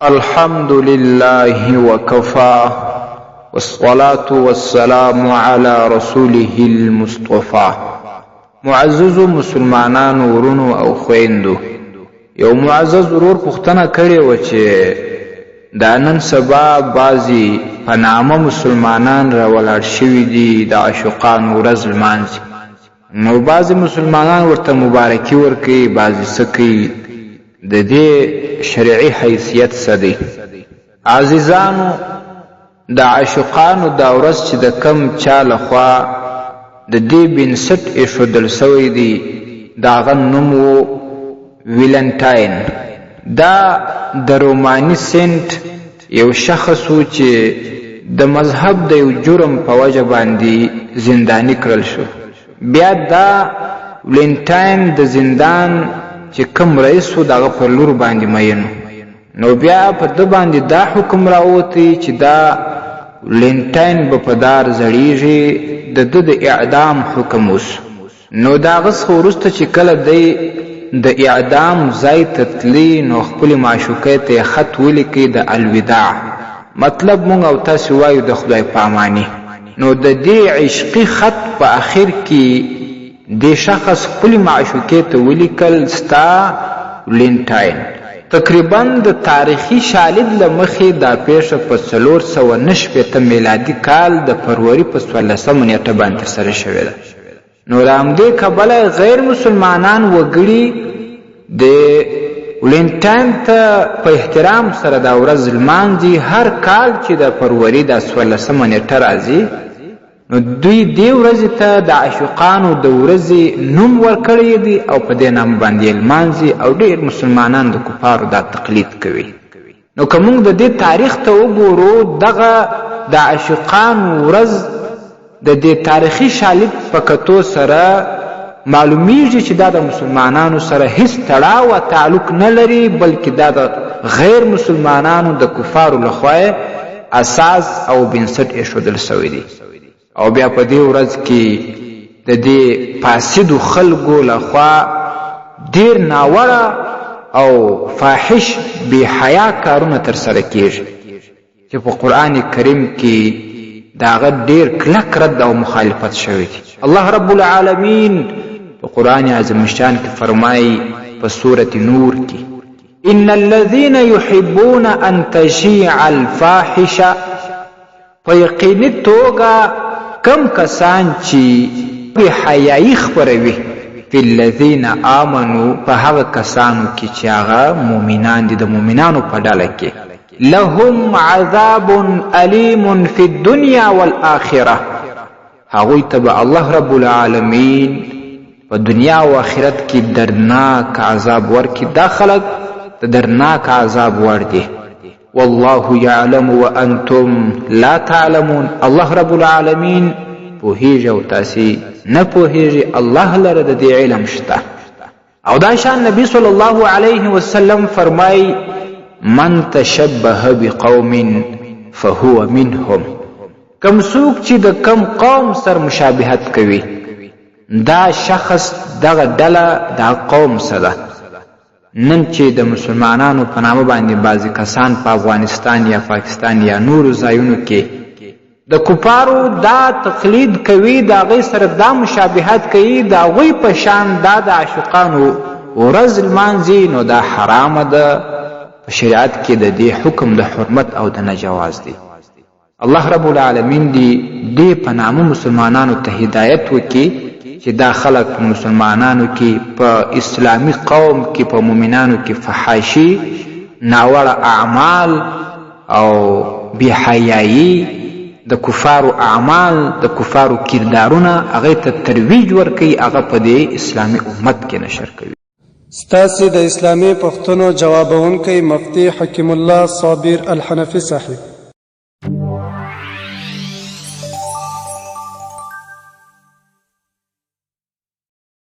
الحمد لله وكفى والصلاة والسلام على رسوله المصطفى. معزز مسلمانان ورونو او خويندو، یو معزز ورور پختنه کړي و چې دا نن سبا بعضی په نامه مسلمانان را ولاړ شوي دي د عاشقانو ورځ لمانځي. نو بعضی مسلمانان ورته مبارکي ورکوي، بعضی څه کوي، د دې شرعي حیثیت څه دی؟ عزیزانو، د عاشقانو دا ورځ چې د کم چا لخوا د دې بنسټ ایښودل سوی دی، د هغه نوم و ویلنټاین. دا د روماني سینټ یو شخص و چې د مذهب د یو جرم په وجه باندې زنداني کړل شو. بیا دا ویلنټاین د زندان چې کوم رئیس و دغه پر لور باندې مین، نو بیا په ده باندې دا حکم راوتی چې دا ویلنټاین به په دار زړیږي، د ده د اعدام حکم وسو. نو د هغه څخه وروسته چې کله دی د اعدام ځای ته تلي، نو خپلې معشوقې ته یې خط ولیکي د الوداع، مطلب مونږ او تاسې وایو د خدای په اماني. نو د دې عشقي خط په آخر کې دې شخص خپلې معشوقې ته ولیکل ستا ویلنټاین. تقریبا د تاریخي شالید له مخې دا پیښه په 409 میلادي کال د فروری په 14 نیټه باندې ترسره شوې ده. نو له همدې کبله غیر مسلمانان وګړي د ویلنټاین ته په احترام سره دا ورځ لمانځي. هر کال چې د فروری د 14 نیټه راځي، نو دوی دې ورځې ته د عاشقانو د ورځې نوم ورکړی دی او په دې نام باندې لمانځي، او ډېر مسلمانان د کفارو دا تقلید کوي. نو که موږ د دې تاریخ ته وګورو، دغه د عاشقانو ورځ د دې تاریخي شالید په کتو سره معلومیږي چې دا د مسلمانانو سره هیڅ تړاو او تعلق نه لري، بلکې دا د غیر مسلمانانو د کفارو لخوا اساس او بنسټ ایښودل سوی دی. او بیا په دې ورځ کې د دې فاسدو خلکو لخوا ډېر ناوړه او فاحش بې حیا کارونه ترسره کېږي چې په قرآن کریم کې د هغه ډېر کلک رد او مخالفت شوی دی. الله رب العالمین په قرآن عظیم الشان کې فرمایي په سورة نور کې: ان الذين يحبون ان تشيع الفاحشه، په یقیني توګه کم کسان چې بې حیایي خپروي، فی الذین آمنوا، په هغه کسانو کې چې هغه مؤمنان دي، د مؤمنانو په ډله کې، لهم عذاب علیم فی الدنیا والآخرة، هغوی ته به الله رب العالمین په دنیا او آخرت کې دردناک عذاب ورکړي. دا خلک د دردناک عذاب وړ دي. والله يعلم وانتم لا تعلمون، الله رب العالمین پوهیږي او تاسې نه پوهیږي. الله لره د دې علم شته. او دا شان نبی صلی الله علیه وسلم فرمای: من تشبه بقوم فهو منهم، کم څوک چې د کم قوم سره مشابهت کوي، دا شخص دغه ډله دا قوم سره. نن چې د مسلمانانو په نامه باندې بعضې کسان په افغانستان یا پاکستان یا نورو ځایونو کې د کفارو دا تقلید کوي، د هغوی سره دا مشابهت کوي، د هغوی په شان دا د عاشقانو ورځ لمانځي، نو دا حرامه ده. په شریعت کې د دې حکم د حرمت او د نجواز دی. الله رب العالمین دې په نامه مسلمانانو ته هدایت وکړي چې دا خلق په مسلمانانو کې، په اسلامی قوم کې، په مؤمنانو کې فحاشي، ناوړه اعمال او بې حیایي، د کفارو اعمال، د کفارو کردارونه هغې ته ترویج ورکوي، هغه په دې اسلامي امت کې نشر کوي. ستاسې د اسلامي پوښتنو جوابونکی مفتي حکیم الله صابر الحنفي صاحب.